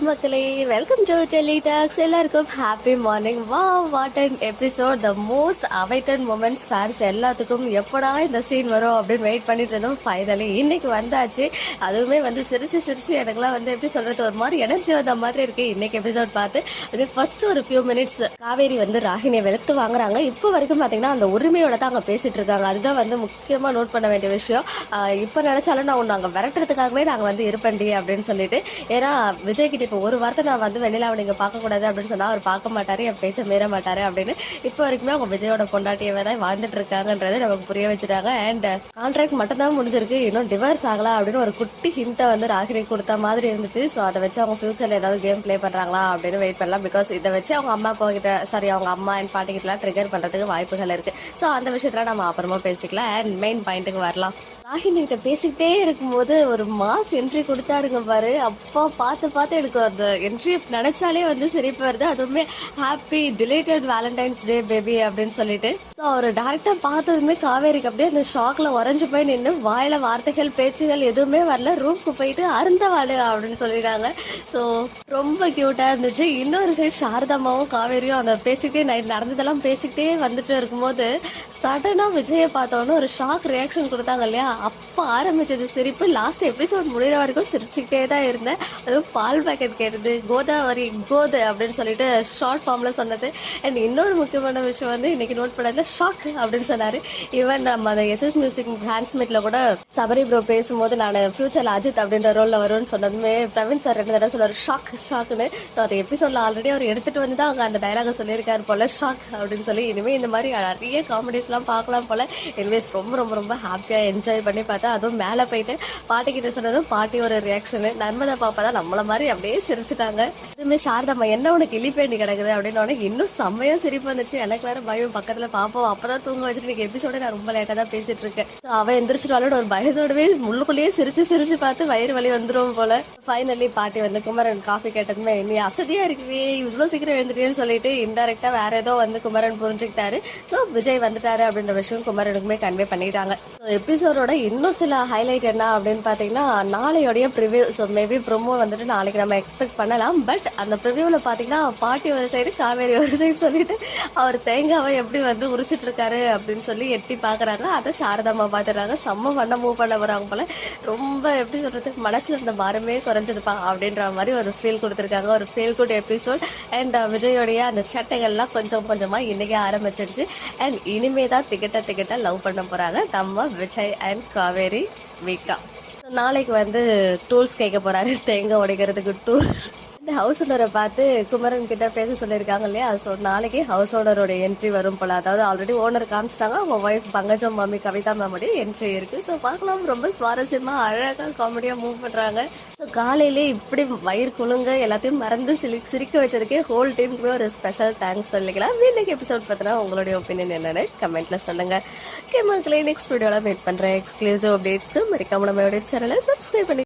மக்களே, welcome to Delhi tax. எல்லாருக்கும் happy morning. What an episode, the most awaited moments. Fans எல்லாத்துக்கும் எப்படா இந்த சீன் வரும் அப்படின்னு வெயிட் பண்ணிட்டு இருந்தோம். ஃபைனலி இன்னைக்கு வந்தாச்சு. அதுவுமே சிரிச்சு எனக்குலாம் எப்படி சொல்றது, ஒரு மாதிரி எனர்ஜி வந்த மாதிரி இருக்கு இன்னைக்கு எபிசோட் பார்த்து. அப்படியே ஃபர்ஸ்ட் ஒரு ஃபியூ மினிட்ஸ் காவேரி ராகினியை வெளுத்து வாங்குறாங்க. இப்போ வரைக்கும் பார்த்தீங்கன்னா அந்த உரிமையோட தான் அங்கே பேசிட்டு இருக்காங்க. அதுதான் முக்கியமாக நோட் பண்ண வேண்டிய விஷயம். இப்போ நினைச்சாலும் நான் ஒன்று அங்கே விரட்டுறதுக்காகவே நாங்கள் இருப்பேன்டி அப்படின்னு சொல்லிட்டு, ஏன்னா விஜய் கிட்ட இப்போ ஒரு வார்த்தை நான் வெண்ணிலாவை நீங்க பார்க்கக்கூடாது அப்படின்னு சொன்னா அவர் பார்க்க மாட்டாரு, என் பேச்ச மீற மாட்டாரு அப்படின்னு இப்போ வரைக்குமே அவங்க விஜயோட பொண்டாட்டியவே தான் வாழ்ந்துட்டு இருக்காங்கன்றது நமக்கு புரிய வச்சுட்டாங்க. அண்ட் கான்ட்ராக்ட் மட்டும் தான் முடிஞ்சிருக்கு, இன்னும் டிவோர்ஸ் ஆகலாம் அப்படின்னு ஒரு குட்டி ஹிண்ட்டை ராகினி கொடுத்த மாதிரி இருந்துச்சு. ஸோ அதை வச்சு அவங்க ஃபியூச்சர்ல ஏதாவது கேம் பிளே பண்றாங்களா அப்படின்னு வெயிட் பண்ணலாம். பிகாஸ் இதை வச்சு அவங்க அம்மா அப்பா கிட்ட, சாரி அவங்க அம்மா அண்ட் பாட்டி கிட்ட ட்ரிகர் பண்றதுக்கு வாய்ப்புகள் இருக்கு. ஸோ அந்த விஷயத்துல நம்ம அப்புறமா பேசிக்கலாம். அண்ட் மெயின் பாயிண்ட்டுக்கு வரலாம். ராகினி கிட்ட பேசிக்கிட்டே இருக்கும்போது ஒரு மாஸ் என்ட்ரி கொடுத்தாருங்க பாரு. அப்பா பார்த்து எனக்கு அந்த என்ட்ரி நினைச்சாலே சிரிப்பு வருது. அதுவுமே ஹாப்பி டிலேட்டட் வேலண்டைன்ஸ் டே பேபி அப்படின்னு சொல்லிட்டு. ஸோ அவர் டேரக்டா பார்த்ததுமே காவேரிக்கு அப்படியே அந்த ஷாக்ல உறைஞ்சு போய் நின்று வாயில வார்த்தைகள் பேச்சுகள் எதுவுமே வரல. ரூம்க்கு போயிட்டு அருந்தவாடு அப்படின்னு சொல்லிட்டாங்க. ஸோ ரொம்ப கியூட்டா இருந்துச்சு. இன்னொரு சைடு சாரதாமாவும் காவேரியும் அந்த பேசிக்கிட்டே நைட் நடந்ததெல்லாம் பேசிக்கிட்டே வந்துட்டு இருக்கும்போது சடனா விஜயை பார்த்தோன்னு ஒரு ஷாக் ரியாக்ஷன் கொடுத்தாங்க இல்லையா. அப்போ ஆரம்பிச்சது சிரிப்பு. லாஸ்ட் எபிசோட் முடிகிற வரைக்கும் சிரிச்சுக்கிட்டே தான் இருந்தேன். அதுவும் பால் பேக்கெட் கேட்டது, கோதாவரி கோது அப்படின்னு சொல்லிட்டு ஷார்ட் ஃபார்ம்ல சொன்னது. அண்ட் இன்னொரு முக்கியமான விஷயம் இன்னைக்கு நோட் பண்ணதுல ஷாக் அப்படின்னு சொன்னாரு. ஈவன் நம்ம அந்த எஸ்எஸ் மியூசிக் ஹேண்ட்ஸ் மீட்ல கூட சபரி ப்ரோ பேசும்போது நான் ஃபியூச்சர்ல அஜித் அப்படின்ற ரோல்ல வரும்னு சொன்னதுமே பிரவீன் சார் 2 தடவை சொல்றாரு ஷாக்னு. அந்த எபிசோட்ல ஆல்ரெடி அவர் எடுத்துட்டு வந்து தான் அவங்க அந்த டைலாக சொல்லியிருக்காரு போல, ஷாக் அப்படின்னு சொல்லி. இனிமே இந்த மாதிரி நிறைய காமெடிஸ் எல்லாம் பார்க்கலாம் போல. எனிவேஸ் ரொம்ப ஹாப்பியா என்ஜாய் பண்ணி பார்த்தா. அதுவும் மேலே போயிட்டு பாட்டி கிட்ட சொன்னதும் பாட்டி ஒரு ரியாக்ஷனு. நர்மதா பாப்பா தான் நம்மள மாதிரி அப்படியே சிரிச்சுட்டாங்க. இதுமே சாரதாம்மா என்ன உனக்கு இழிப்பேண்டி கிடக்குது அப்படின்னு இன்னும் செம்மையா சிரிப்பு வந்துச்சு. எனக்கு வேற பயம், பக்கத்துல பாப்போம் அப்பதான் தூங்க வச்சுட்டு இன்னைக்கு எபிசோட நான் ரொம்ப லேட்டா தான் பேசிட்டு இருக்கேன். அவன் எந்திரிச்சிருவாளோட ஒரு பயத்தோடவே முள்ளுக்குள்ளேயே சிரிச்சு பார்த்து வயிறு வலி வந்துடும் போல. ஃபைனலி பாட்டி குமரன் காஃபி கேட்டதுமே நீ அசதியா இருக்குவே இவ்வளவு சீக்கிரம் எழுந்துட்டேன்னு சொல்லிட்டு இன்டெரக்டா வேற ஏதோ குமரன் புரிஞ்சுக்கிட்டாரு. ஸோ விஜய் வந்துட்டாரு அப்படின்ற விஷயம் குமரனுக்குமே கன்வே பண்ணிட்டாங்க. எபிசோடோட இன்னும் சில ஹைலைட் என்ன அப்படின்னு பார்த்தீங்கன்னா நாளையோடைய ப்ரிவியூ. ஸோ மேபி ப்ரோமோ நாளைக்கு நம்ம எக்ஸ்பெக்ட் பண்ணலாம். பட் அந்த ப்ரிவியூவில் பார்த்தீங்கன்னா பாட்டி ஒரு சைடு காவேரி ஒரு சைடு சொல்லிட்டு அவர் தேங்காவை எப்படி உரிச்சிட்டு இருக்காரு அப்படின்னு சொல்லி எட்டி பார்க்குறாங்க. அதை சாரதாம்மா பார்த்துடுறாங்க. செம்ம மூவ் பண்ண வராங்க போல. ரொம்ப எப்படி சொல்றது, மனசுல இருந்த பாரமே குறைஞ்சதுப்பா அப்படின்ற மாதிரி ஒரு ஃபீல் கொடுத்துருக்காங்க. ஒரு ஃபீல் குட் எபிசோட். அண்ட் விஜயோடைய அந்த சட்டைகள்லாம் கொஞ்சமா இன்னைக்கு ஆரம்பிச்சிடுச்சு. அண்ட் இனிமே தான் திகட்ட லவ் பண்ண போறாங்க நம்ம விஜய் அண்ட் காவேரி வீக்கா. நாளைக்கு டூல்ஸ் கேட்க போறாரு, தேங்காய் உடைக்கிறதுக்கு டூல். இந்த ஹவுஸ் ஓனரை பார்த்து குமரன் கிட்ட பேச சொல்லியிருக்காங்க இல்லையா. ஸோ நாளைக்கு ஹவுஸ் ஓனரோட என்ட்ரி வரும் போல. அதாவது ஆல்ரெடி ஓனர் காமிச்சிட்டாங்க, அவங்க ஒய்ஃப் பங்கஜம் மாமி கவிதா மாமுடைய என்ட்ரி இருக்கு. ஸோ பார்க்கலாம். ரொம்ப சுவாரஸ்யமா அழகா காமெடியா மூவ் பண்றாங்க. ஸோ காலையிலே இப்படி வயிறு குலுங்க எல்லாத்தையும் மறந்து சிரிக்க வச்சதுக்கே ஹோல் டீமுக்கு ஒரு ஸ்பெஷல் தேங்க்ஸ் சொல்லிக்கலாம். இன்னைக்கு எபிசோட் பார்த்தனா உங்களுடைய ஒப்பீனியன் என்னன்னு கமெண்ட்ல சொல்லுங்க. மக்களே, நெக்ஸ்ட் வீடியோல மீட் பண்றேன். எக்ஸ்க்ளூசிவ் அப்டேட்ஸ்க்கு மறக்காம நம்ம சேனலை சப்ஸ்கிரைப் பண்ணி